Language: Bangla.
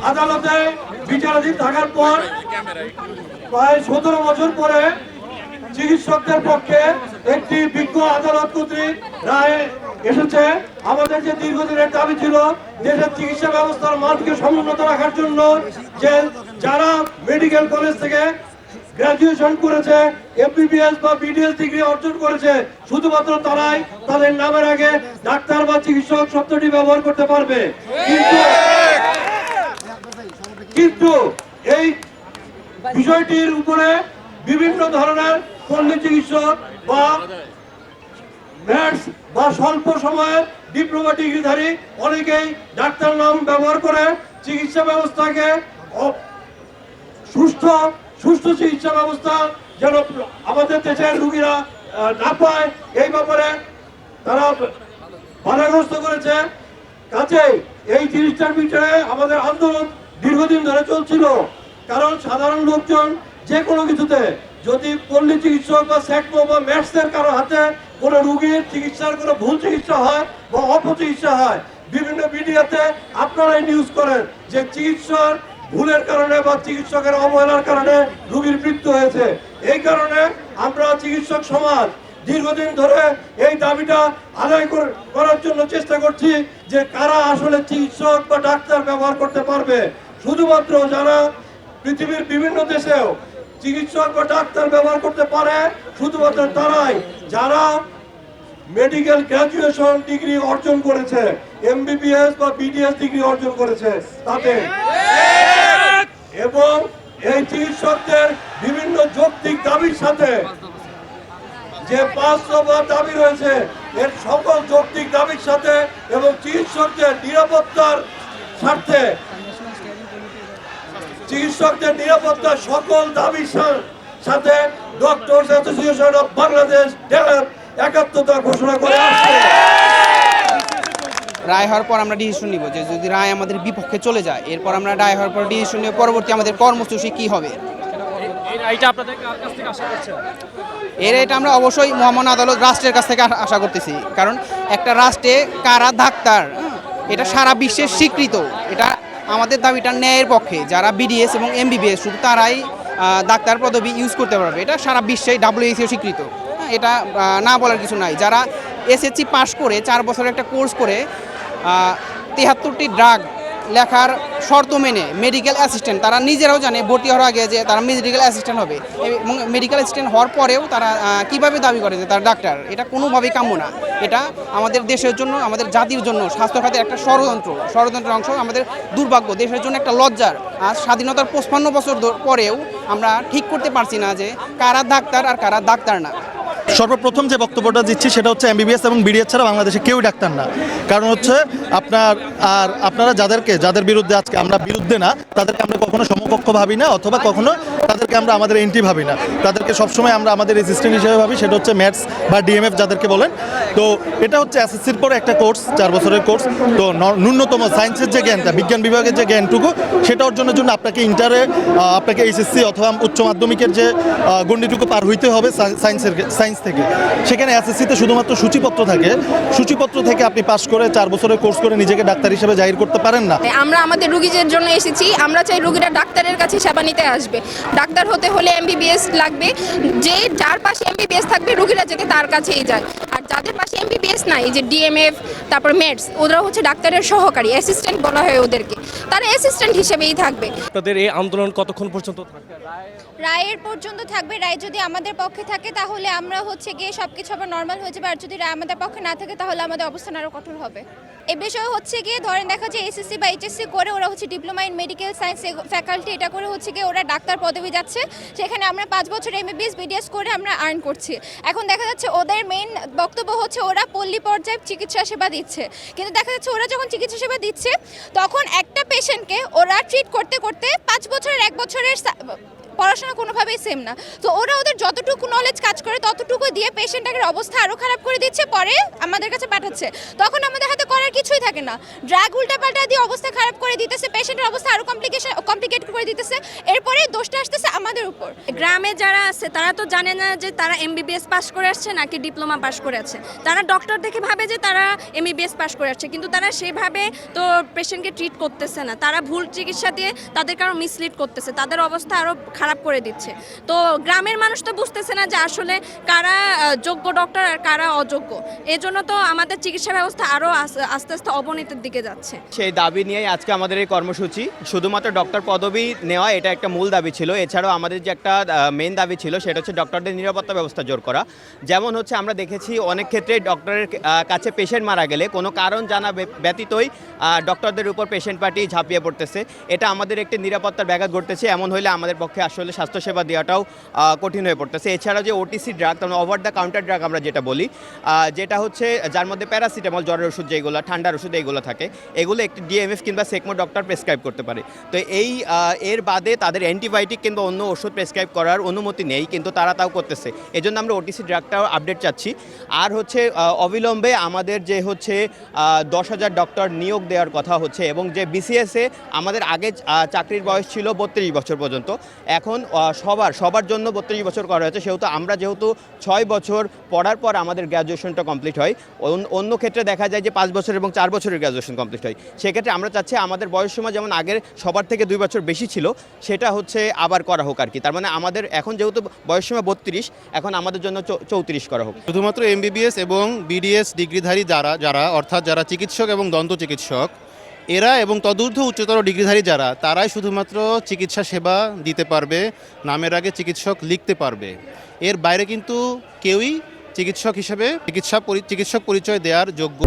আদালতে বিচারাধীন থাকার পর প্রায় 17 বছর পরে চিকিৎসকদের পক্ষে একটি বিজ্ঞ আদালত কর্তৃক রায় এসেছে। আমাদের যে দীর্ঘদিনের দাবি ছিল দেশের চিকিৎসা ব্যবস্থার মানকে সমুন্নত রাখার জন্য, যে যারা মেডিকেল কলেজ থেকে গ্রাজুয়েশন করেছে, এমবিবিএস বা বিডিএস ডিগ্রি অর্জন করেছে, শুধুমাত্র তারাই তাদের নামের আগে ডাক্তার বা চিকিৎসক শব্দটি ব্যবহার করতে পারবে। কিন্তু এই বিষয়টির উপরে বিভিন্ন ধরনের পল্লী চিকিৎসক বা নার্স বা স্বল্প সময়ের ডিপ্লোমা ডিগ্রিধারী অনেকেই ডাক্তার নাম ব্যবহার করে চিকিৎসা ব্যবস্থাকে সুস্থ চিকিৎসা ব্যবস্থা যেন আমাদের দেশের রোগীরা না পায়, এই ব্যাপারে তারা বাধাগ্রস্ত করেছে। কাজেই এই জিনিসটার ভিতরে আমাদের আন্দোলন দীর্ঘদিন ধরে চলছিল। কারণ সাধারণ লোকজন যে কোনো কিছুতে যদি পল্লী চিকিৎসক বা স্যাকমো বা ম্যাটসের কারো হাতে কোনো রোগীর চিকিৎসার কোনো ভুল চিকিৎসা হয় বা অপচিকিৎসা হয়, বিভিন্ন মিডিয়াতে আপনারাই নিউজ করেন যে চিকিৎসার ভুলের কারণে বা চিকিৎসকের অবহেলার কারণে রোগীর মৃত্যু হয়েছে। এই কারণে আমরা চিকিৎসক সমাজ দীর্ঘদিন ধরে এই দাবিটা আদায় করার জন্য চেষ্টা করছি যে কারা আসলে চিকিৎসক বা ডাক্তার ব্যবহার করতে পারবে। শুধুমাত্র যারা পৃথিবীর বিভিন্ন দেশেও চিকিৎসক বা ডাক্তার ব্যবহার করতে পারে শুধুমাত্র তারাই যারা মেডিকেল গ্রাজুয়েশন ডিগ্রি অর্জন করেছে, এমবিবিএস বা বিডিএস ডিগ্রি অর্জন করেছে তাদের। এবং এই চিকিৎসকদের বিভিন্ন যৌক্তিক দাবির সাথে যে 5 দফা দাবি রয়েছে, এর সকল যৌক্তিক দাবির সাথে এবং চিকিৎসকদের নিরাপত্তার স্বার্থে চিকিৎসকদের সকল দাবির সাথে ডক্টরস অ্যাসোসিয়েশন অফ বাংলাদেশ ড্যাব একাত্মতা ঘোষণা করে আসছে। রায় হওয়ার পর আমরা ডিসিশন নিব যে যদি রায় আমাদের বিপক্ষে চলে যায়, এরপর আমরা রায় হওয়ার পর ডিসিশন নিয়ে পরবর্তী আমাদের কর্মসূচি কি হবে। এর এটা আমরা অবশ্যই মহামান্য আদালত রাষ্ট্রের কাছ থেকে আশা করতেছি। কারণ একটা রাষ্ট্রে কারা ডাক্তার এটা সারা বিশ্বের স্বীকৃত। এটা আমাদের দাবিটা ন্যায়ের পক্ষে। যারা বিডিএস এবং এমবিবিএস শুধু তারাই ডাক্তার পদবি ইউজ করতে পারবে, এটা সারা বিশ্বে WHO স্বীকৃত। এটা না বলার কিছু নাই। যারা এসএসসি পাস করে 4 বছরের একটা কোর্স করে 73টি ড্রাগ লেখার শর্ত মেনে মেডিকেল অ্যাসিস্ট্যান্ট, তারা নিজেরাও জানে ভর্তি হওয়ার আগে যে তারা মেডিকেল অ্যাসিস্ট্যান্ট হবে, এবং মেডিকেল অ্যাসিস্ট্যান্ট হওয়ার পরেও তারা কিভাবে দাবি করে যে তারা ডাক্তার, এটা কোনোভাবেই কাম্য না। এটা আমাদের দেশের জন্য, আমাদের জাতির জন্য স্বাস্থ্য খাতের একটা ষড়যন্ত্রের অংশ। আমাদের দুর্ভাগ্য, দেশের জন্য একটা লজ্জার। আজ স্বাধীনতার 55 বছর পরেও আমরা ঠিক করতে পারছি না যে কারা ডাক্তার আর কারা ডাক্তার না। সর্বপ্রথম যে বক্তব্যটা দিচ্ছি সেটা হচ্ছে এমবিবিএস এবং বিডিএস ছাড়া বাংলাদেশে কেউই ডাক্তার না। কারণ হচ্ছে আপনারা যাদের বিরুদ্ধে আজকে আমরা বিরুদ্ধে না, তাদেরকে আমরা কখনো সমকক্ষ ভাবি না, অথবা কখনো তাদেরকে আমরা আমাদের এন্টি ভাবি না। তাদেরকে সবসময় আমরা আমাদের অ্যাসিস্ট্যান্ট হিসেবে ভাবি, সেটা হচ্ছে ম্যাথস বা ডিএমএফ যাদেরকে বলেন। তো এটা হচ্ছে এসএসসির পরে একটা কোর্স, 4 বছরের কোর্স। তো ন্যূনতম সায়েন্সের যে জ্ঞানটা, বিজ্ঞান বিভাগের যে জ্ঞানটুকু, সেটা অর্জনের জন্য আপনাকে আপনাকে এইচএসসি অথবা উচ্চ মাধ্যমিকের যে গণ্ডিটুকু পার হইতে হবে সায়েন্স থেকে। সেখানে এসএসসিতে শুধুমাত্র সূচিপত্র থাকে, সূচিপত্র থেকে আপনি পাস করে 4 বছরের কোর্স করে নিজেকে ডাক্তার হিসেবে জাহির করতে পারেন না। আমরা আমাদের রোগীদের জন্য এসেছি, আমরা চাই রোগীরা ডাক্তারের কাছে সেবা নিতে আসবে। ডাক্তার হতে হলে এমবিবিএস লাগবে, যার পাশে এমবিবিএস থাকবে রোগীরা যাতে তার কাছেই যায়। আর যাদের পাশে এমবিবিএস নাই, যে ডিএমএফ তারপর মেডস, ওরা হচ্ছে ডাক্তারের সহকারী, অ্যাসিস্ট্যান্ট বলা হয় ওদেরকে, তারা অ্যাসিস্ট্যান্ট হিসেবেই থাকবে। তাদের এই আন্দোলন কতক্ষণ পর্যন্ত থাকবে? রায়ের পর্যন্ত থাকবে। রায় যদি আমাদের পক্ষে থাকে তাহলে আমরা হচ্ছে গিয়ে সবকিছু আবার নর্মাল হয়ে যাবে, আর যদি রায় আমাদের পক্ষে না থাকে তাহলে আমাদের অবস্থান আরও কঠোর হবে। এ বিষয়ে হচ্ছে গিয়ে ধরেন দেখা যায় এসএসসি বা এইচএসসি করে ওরা হচ্ছে diploma in medical science faculty, এটা করে হচ্ছে গিয়ে ওরা ডাক্তার পদবি যাচ্ছে। সেখানে আমরা 5 বছর এমবিবিএস বিডিএস করে আমরা আর্ন করছি। এখন দেখা যাচ্ছে ওদের মেইন বক্তব্য হচ্ছে ওরা পল্লী পর্যায়ে চিকিৎসা সেবা দিচ্ছে, কিন্তু দেখা যাচ্ছে ওরা যখন চিকিৎসা সেবা দিচ্ছে তখন একটা পেশেন্টকে ওরা ট্রিট করতে করতে 5 বছরের 1 বছরের পড়াশোনা কোনোভাবেই সেম না। তো ওরা ওদের যতটুকু নলেজ কাজ করে ততটুকু দিয়ে পেশেন্টের অবস্থা আরও খারাপ করে দিচ্ছে, পরে আমাদের কাছে পাঠাচ্ছে। তখন আমাদের হাতে করার কিছুই থাকে না, ড্রাগ উল্টাপাল্টা দিয়ে অবস্থা খারাপ করে দিতেছে, পেশেন্টের অবস্থা আরও কমপ্লিকেট করে দিতেছে, এরপরে দোষটা আসতেছে আমাদের উপর। গ্রামে যারা আছে তারা তো জানে না যে তারা এমবিবিএস পাস করে আসছে নাকি ডিপ্লোমা পাস করে আছে। তারা ডক্টর দেখে ভাবে যে তারা এমবিবিএস পাস করে আসছে, কিন্তু তারা সেইভাবে তো পেশেন্টকে ট্রিট করতেছে না। তারা ভুল চিকিৎসা দিয়ে তাদেরকে আরও মিসলিড করতেছে, তাদের অবস্থা আরও খারাপ করে দিচ্ছে। তো গ্রামের মানুষ তো বুঝতেছে না যে আসলে কারা যোগ্য ডক্টর আর কারা অযোগ্য। এই জন্য তো আমাদের চিকিৎসা ব্যবস্থা আরও আস্তে আস্তে অবনতির দিকে যাচ্ছে। সেই দাবি নিয়েই আজকে আমাদের এই কর্মসূচি। শুধুমাত্র ডক্টর পদবি নেওয়া এটা একটা মূল দাবি ছিল, এছাড়াও আমাদের যে একটা মেইন দাবি ছিল সেটা হচ্ছে ডক্টরদের নিরাপত্তা ব্যবস্থা জোর করা। যেমন হচ্ছে আমরা দেখেছি অনেক ক্ষেত্রে ডক্টরের কাছে পেশেন্ট মারা গেলে কোনো কারণ জানা ব্যতীতই ডক্টরদের উপর পেশেন্ট পার্টি ঝাঁপিয়ে পড়তেছে। এটা আমাদের একটি নিরাপত্তার ব্যাঘাত ঘটতেছে। এমন হলে আমাদের পক্ষে আসলে স্বাস্থ্যসেবা দেওয়াটাও কঠিন হয়ে পড়তেছে। এছাড়াও যে ওটিসি ড্রাগ, তার ওভার দ্য কাউন্টার ড্রাগ আমরা যেটা বলি, যেটা হচ্ছে যার মধ্যে প্যারাসিটামল, জ্বরের ওষুধ যেগুলো, ঠান্ডার ওষুধ এইগুলো থাকে, এগুলো একটি ডিএমএফ কিংবা সেকমো ডক্টর প্রেসক্রাইব করতে পারে। তো এর বাদে তাদের অ্যান্টিবায়োটিক কিংবা অন্য ওষুধ প্রেসক্রাইব করার অনুমতি নেই, কিন্তু তারা তাও করতেছে। এজন্য আমরা ওটিসি ড্রাগটাও আপডেট চাচ্ছি। আর হচ্ছে অবিলম্বে আমাদের যে হচ্ছে 10,000 ডক্টর নিয়োগ দেওয়ার কথা হচ্ছে, এবং যে বিসিএসে আমাদের আগে চাকরির বয়স ছিল 32 বছর পর্যন্ত, এখন সবার জন্য 32 বছর করা হয়েছে। সেহেতু আমরা যেহেতু 6 বছর পড়ার পর আমাদের গ্র্যাজুয়েশনটা কমপ্লিট হয়, অন্য ক্ষেত্রে দেখা যায় যে 5 বছর এবং 4 বছরের গ্র্যাজুয়েশন কমপ্লিট হয়। সেক্ষেত্রে আমরা চাচ্ছি আমাদের বয়সসীমা যেমন আগের সবার থেকে 2 বছর বেশি ছিল, সেটা হচ্ছে আবার করা হোক আর কি। তার মানে আমাদের এখন যেহেতু বয়সসীমা 32, এখন আমাদের জন্য 34 করা হোক। শুধুমাত্র এমবিবিএস এবং বিডিএস ডিগ্রিধারী যারা অর্থাৎ যারা চিকিৎসক এবং দন্ত চিকিৎসক, এরা এবং তদূর্ধ্ব উচ্চতর ডিগ্রিধারী যারা, তারাই শুধুমাত্র চিকিৎসা সেবা দিতে পারবে, নামের আগে চিকিৎসক লিখতে পারবে। এর বাইরে কিন্তু কেউই চিকিৎসক হিসেবে চিকিৎসক পরিচয় দেওয়ার যোগ্য।